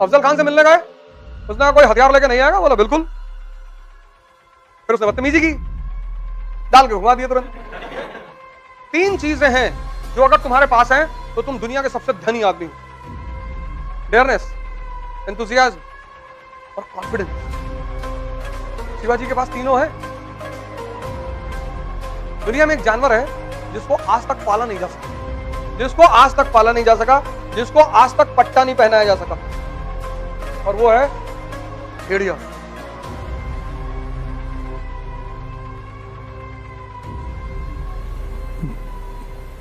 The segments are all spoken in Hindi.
अफजल खान से मिलने गए, उसने कहा कोई हथियार लेके नहीं आएगा, बोला बिल्कुल। फिर उसने बदतमीजी की, डाल के घुमा दिया तुरंत। 3 चीजें हैं जो अगर तुम्हारे पास हैं तो तुम दुनिया के सबसे धनी आदमी हो। डेयरनेस, एंथुसियाज्म और कॉन्फिडेंस। शिवाजी के पास तीनों है। दुनिया में एक जानवर है जिसको आज तक पाला नहीं जा सका, जिसको आज तक पाला नहीं जा सका, जिसको आज तक पट्टा नहीं पहनाया जा सका, और वो है भेड़िया।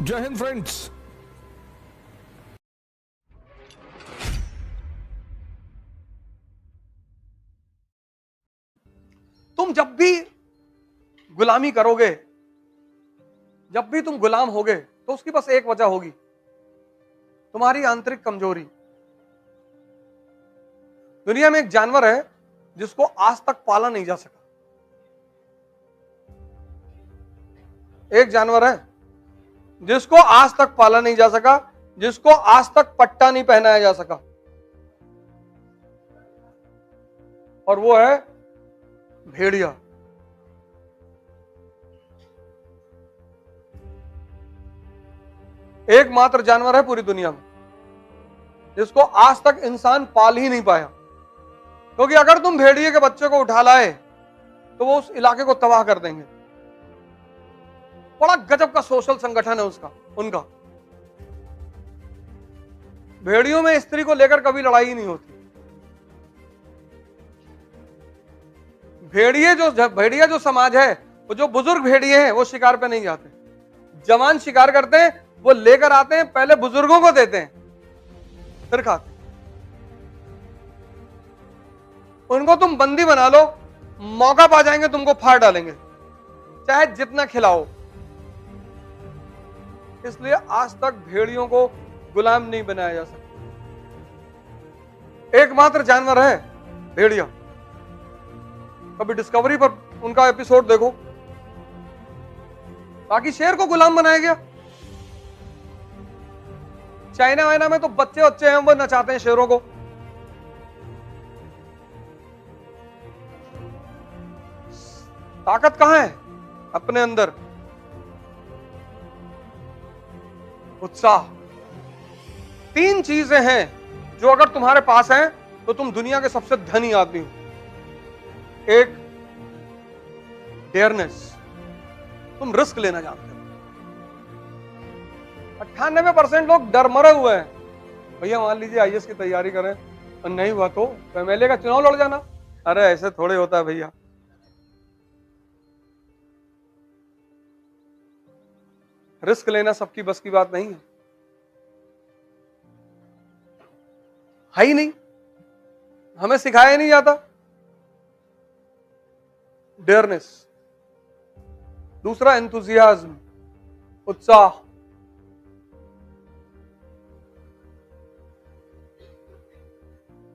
जय हिंद फ्रेंड्स। तुम जब भी गुलामी करोगे, जब भी तुम गुलाम होगे, तो उसकी बस एक वजह होगी, तुम्हारी आंतरिक कमजोरी। दुनिया में एक जानवर है जिसको आज तक पाला नहीं जा सका। एक जानवर है जिसको आज तक पाला नहीं जा सका, जिसको आज तक पट्टा नहीं पहनाया जा सका, और वो है भेड़िया। एकमात्र जानवर है पूरी दुनिया में जिसको आज तक इंसान पाल ही नहीं पाया, क्योंकि अगर तुम भेड़िए के बच्चे को उठा लाए तो वो उस इलाके को तबाह कर देंगे। बड़ा गजब का सोशल संगठन है उनका। भेड़ियों में स्त्री को लेकर कभी लड़ाई ही नहीं होती। भेड़िया जो समाज है, वो जो बुजुर्ग भेड़िए हैं, वो शिकार पे नहीं जाते। जवान शिकार करते हैं, वो लेकर आते हैं, पहले बुजुर्गों को देते हैं, फिर खाते हैं। उनको तुम बंदी बना लो, मौका पा जाएंगे तुमको फाड़ डालेंगे, चाहे जितना खिलाओ। इसलिए आज तक भेड़ियों को गुलाम नहीं बनाया जा सकता। एकमात्र जानवर है भेड़िया। कभी डिस्कवरी पर उनका एपिसोड देखो, बाकी शेर को गुलाम बनाया गया। चाइना वाइना में तो बच्चे हैं, वो नचाते हैं शेरों को। ताकत कहां है? अपने अंदर उत्साह। 3 चीजें हैं जो अगर तुम्हारे पास हैं तो तुम दुनिया के सबसे धनी आदमी हो। एक, डेयरनेस, तुम रिस्क लेना जानते हो। 98% लोग डर मरे हुए हैं। भैया मान लीजिए आईएएस की तैयारी करें और नहीं हुआ तो एमएलए का चुनाव लड़ जाना। अरे ऐसे थोड़े होता है भैया। रिस्क लेना सबकी बस की बात नहीं है ही नहीं, हमें सिखाया नहीं जाता डेयरनेस। दूसरा, एंथुसियाज्म, उत्साह।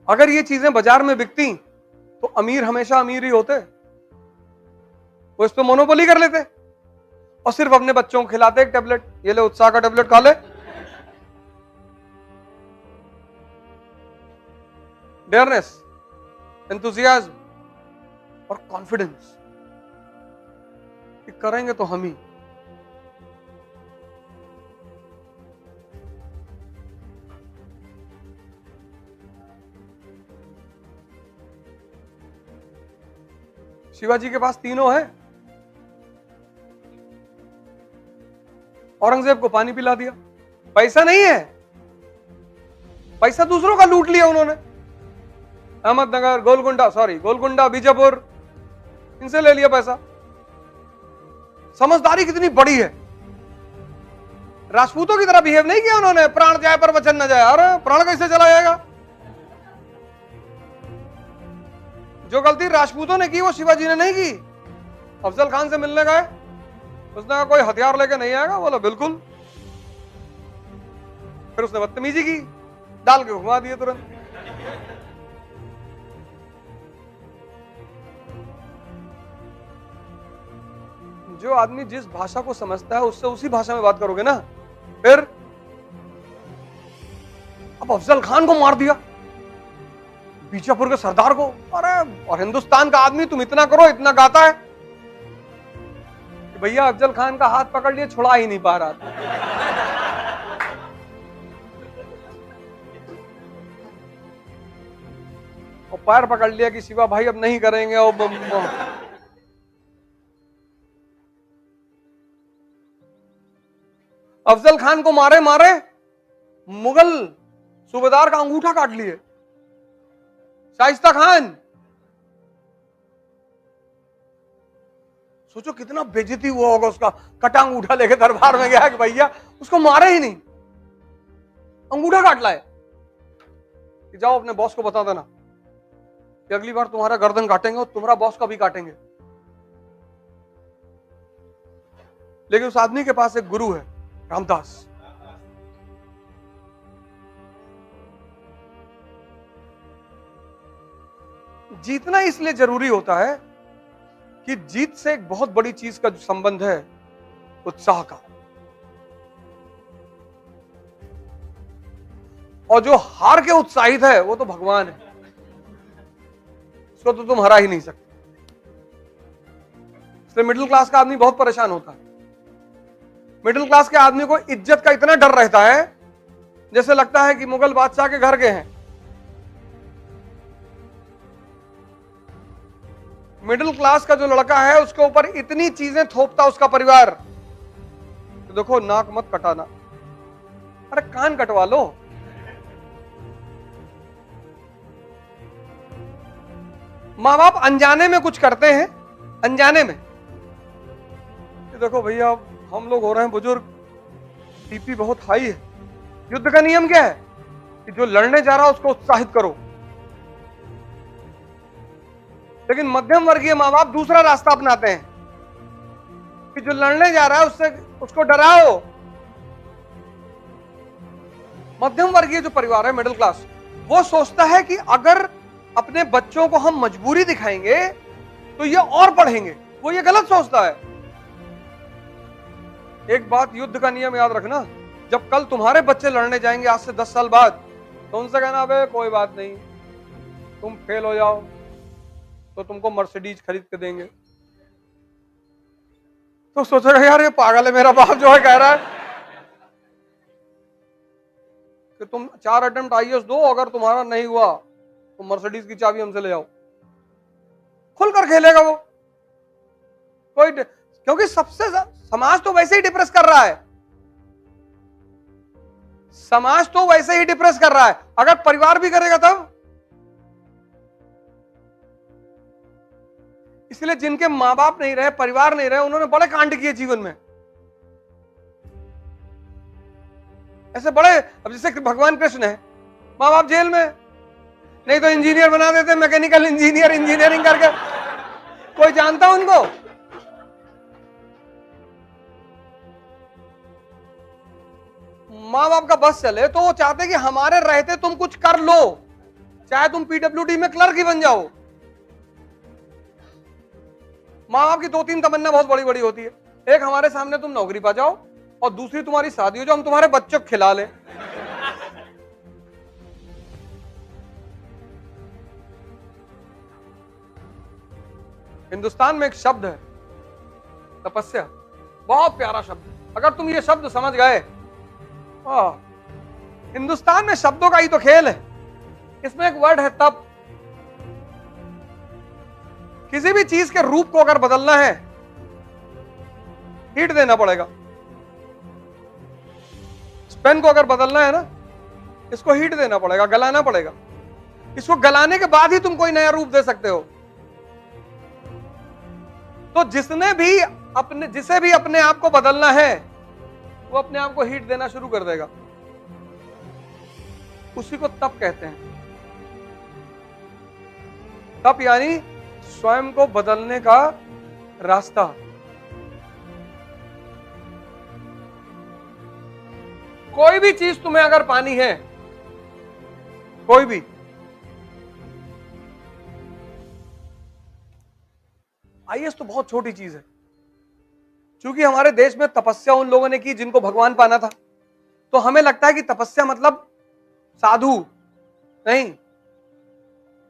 अगर ये चीजें बाजार में बिकती तो अमीर हमेशा अमीर ही होते। वो इस पे मोनोपोली कर लेते और सिर्फ अपने बच्चों को खिलाते एक टेबलेट, ये ले उत्साह का टेबलेट खा ले। डेयरनेस, एंथुसियाज्म और कॉन्फिडेंस, करेंगे तो हम ही। शिवाजी के पास तीनों है। औरंगजेब को पानी पिला दिया। पैसा नहीं है, पैसा दूसरों का लूट लिया उन्होंने। अहमदनगर, गोलकुंडा, बीजापुर, इनसे ले लिया पैसा। समझदारी कितनी बड़ी है। राजपूतों की तरह बिहेव नहीं किया उन्होंने, प्राण जाए पर वचन न जाए। अरे प्राण कैसे चला जाएगा? जो गलती राजपूतों ने की वो शिवाजी ने नहीं की। अफजल खान से मिलने गए, उसने कहा कोई हथियार लेके नहीं आएगा, बोला बिल्कुल। फिर उसने बदतमीजी की, डाल के घुमा दिए तुरंत। जो आदमी जिस भाषा को समझता है उससे उसी भाषा में बात करोगे ना। फिर अब अफजल खान को मार दिया, बीजापुर के सरदार को, अरे और हिंदुस्तान का आदमी तुम इतना करो, इतना गाता है कि भैया अफजल खान का हाथ पकड़ लिए छुड़ा ही नहीं पा रहा था। और पैर पकड़ लिया कि शिवा भाई अब नहीं करेंगे। और अफजल खान को मारे मारे मुगल सूबेदार का अंगूठा काट लिए, शाइस्ता खान। सोचो कितना बेइज्जती हुआ होगा उसका, कटा अंगूठा लेके दरबार में गया कि भैया उसको मारे ही नहीं, अंगूठा काट लाए कि जाओ अपने बॉस को बता देना कि अगली बार तुम्हारा गर्दन काटेंगे और तुम्हारा बॉस का भी काटेंगे। लेकिन उस आदमी के पास एक गुरु है, रामदास। जीतना इसलिए जरूरी होता है कि जीत से एक बहुत बड़ी चीज का जो संबंध है, उत्साह का। और जो हार के उत्साहित है वो तो भगवान है, उसको तो तुम हरा ही नहीं सकते। इसलिए मिडिल क्लास का आदमी बहुत परेशान होता है। मिडिल क्लास के आदमी को इज्जत का इतना डर रहता है जैसे लगता है कि मुगल बादशाह के घर के हैं। मिडिल क्लास का जो लड़का है उसके ऊपर इतनी चीजें थोपता उसका परिवार, तो देखो नाक मत कटाना, अरे कान कटवा लो। माँ बाप अनजाने में कुछ करते हैं, अनजाने में। देखो भैया हम लोग हो रहे हैं बुजुर्ग, बीपी बहुत हाई है। युद्ध का नियम क्या है कि जो लड़ने जा रहा है उसको उत्साहित करो। लेकिन मध्यम वर्गीय माँ बाप दूसरा रास्ता अपनाते हैं कि जो लड़ने जा रहा है उससे उसको डराओ। मध्यम वर्गीय जो परिवार है, मिडिल क्लास, वो सोचता है कि अगर अपने बच्चों को हम मजबूरी दिखाएंगे तो ये और पढ़ेंगे। वो ये गलत सोचता है। एक बात युद्ध का नियम याद रखना, जब कल तुम्हारे बच्चे लड़ने जाएंगे आज से 10 साल बाद, तो उनसे कहना अबे कोई बात नहीं, तुम फेल हो जाओ तो तुमको मर्सिडीज खरीद के देंगे। तो सोचेगा यार ये पागल है, मेरा बाप जो है कह रहा है कि तुम 4 अटेम्प्ट आईएएस दो, अगर तुम्हारा नहीं हुआ तो मर्सिडीज की चाबी हमसे ले आओ। खुलकर खेलेगा वो कोई, क्योंकि सबसे समाज तो वैसे ही डिप्रेस कर रहा है। समाज तो वैसे ही डिप्रेस कर रहा है, अगर परिवार भी करेगा तब। इसलिए जिनके मां बाप नहीं रहे, परिवार नहीं रहे, उन्होंने बड़े कांड किए जीवन में। ऐसे बड़े, अब जैसे भगवान कृष्ण है, मां बाप जेल में, नहीं तो इंजीनियर बना देते, मैकेनिकल इंजीनियर, इंजीनियरिंग करके। कोई जानता उनको? मां बाप का बस चले तो वो चाहते कि हमारे रहते तुम कुछ कर लो, चाहे तुम पीडब्ल्यूडी में क्लर्क ही बन जाओ। मां बाप की 2-3 तमन्ना बहुत बड़ी बड़ी होती है। एक, हमारे सामने तुम नौकरी पा जाओ, और दूसरी तुम्हारी शादी हो जाओ, हम तुम्हारे बच्चों को खिला लें। हिंदुस्तान में एक शब्द है तपस्या, बहुत प्यारा शब्द है। अगर तुम ये शब्द समझ गए, हिंदुस्तान में शब्दों का ही तो खेल है। इसमें एक वर्ड है तप। किसी भी चीज के रूप को अगर बदलना है, हीट देना पड़ेगा। पेन को अगर बदलना है ना, इसको हीट देना पड़ेगा, गलाना पड़ेगा। इसको गलाने के बाद ही तुम कोई नया रूप दे सकते हो। तो जिसे भी अपने आप को बदलना है, वो अपने आप को हीट देना शुरू कर देगा। उसी को तप कहते हैं। तप यानी स्वयं को बदलने का रास्ता। कोई भी चीज तुम्हें अगर पानी है, कोई भी, आईएएस तो बहुत छोटी चीज है। क्योंकि हमारे देश में तपस्या उन लोगों ने की जिनको भगवान पाना था, तो हमें लगता है कि तपस्या मतलब साधु। नहीं,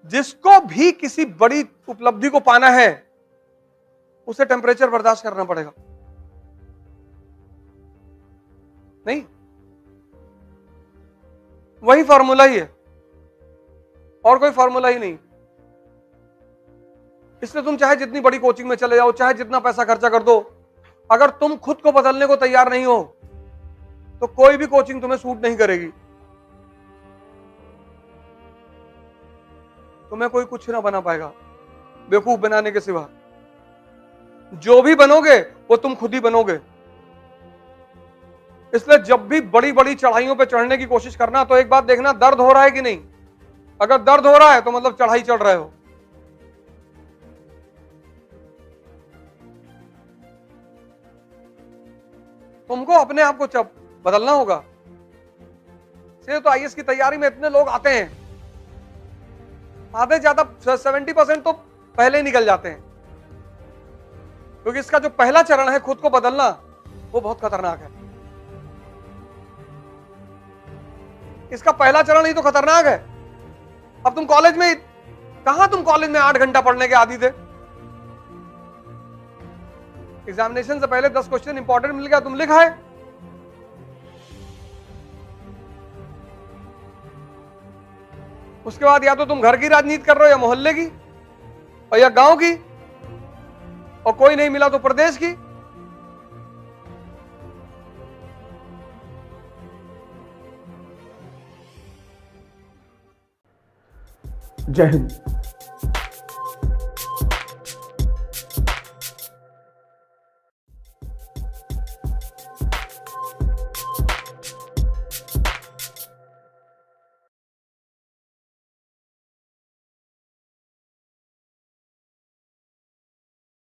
जिसको भी किसी बड़ी उपलब्धि को पाना है उसे टेम्परेचर बर्दाश्त करना पड़ेगा। नहीं, वही फॉर्मूला ही है और कोई फॉर्मूला ही नहीं। इसलिए तुम चाहे जितनी बड़ी कोचिंग में चले जाओ, चाहे जितना पैसा खर्चा कर दो, अगर तुम खुद को बदलने को तैयार नहीं हो तो कोई भी कोचिंग तुम्हें सूट नहीं करेगी। तुम्हें कोई कुछ ना बना पाएगा बेवकूफ बनाने के सिवा। जो भी बनोगे वो तुम खुद ही बनोगे। इसलिए जब भी बड़ी बड़ी चढ़ाइयों पे चढ़ने की कोशिश करना तो एक बात देखना, दर्द हो रहा है कि नहीं। अगर दर्द हो रहा है तो मतलब चढ़ाई चढ़ रहे हो। तुमको अपने आप को बदलना होगा। से तो आईएएस की तैयारी में इतने लोग आते हैं, आधे ज्यादा 70% तो पहले ही निकल जाते हैं, क्योंकि इसका जो पहला चरण है खुद को बदलना वो बहुत खतरनाक है। इसका पहला चरण ही तो खतरनाक है। अब तुम कॉलेज में कहां, तुम कॉलेज में 8 घंटा पढ़ने के आदी थे। एग्जामिनेशन से पहले 10 क्वेश्चन इंपॉर्टेंट मिल गया, तुम लिख आए। उसके बाद या तो तुम घर की राजनीति कर रहे हो या मोहल्ले की और या गांव की, और कोई नहीं मिला तो प्रदेश की। जय हिंद।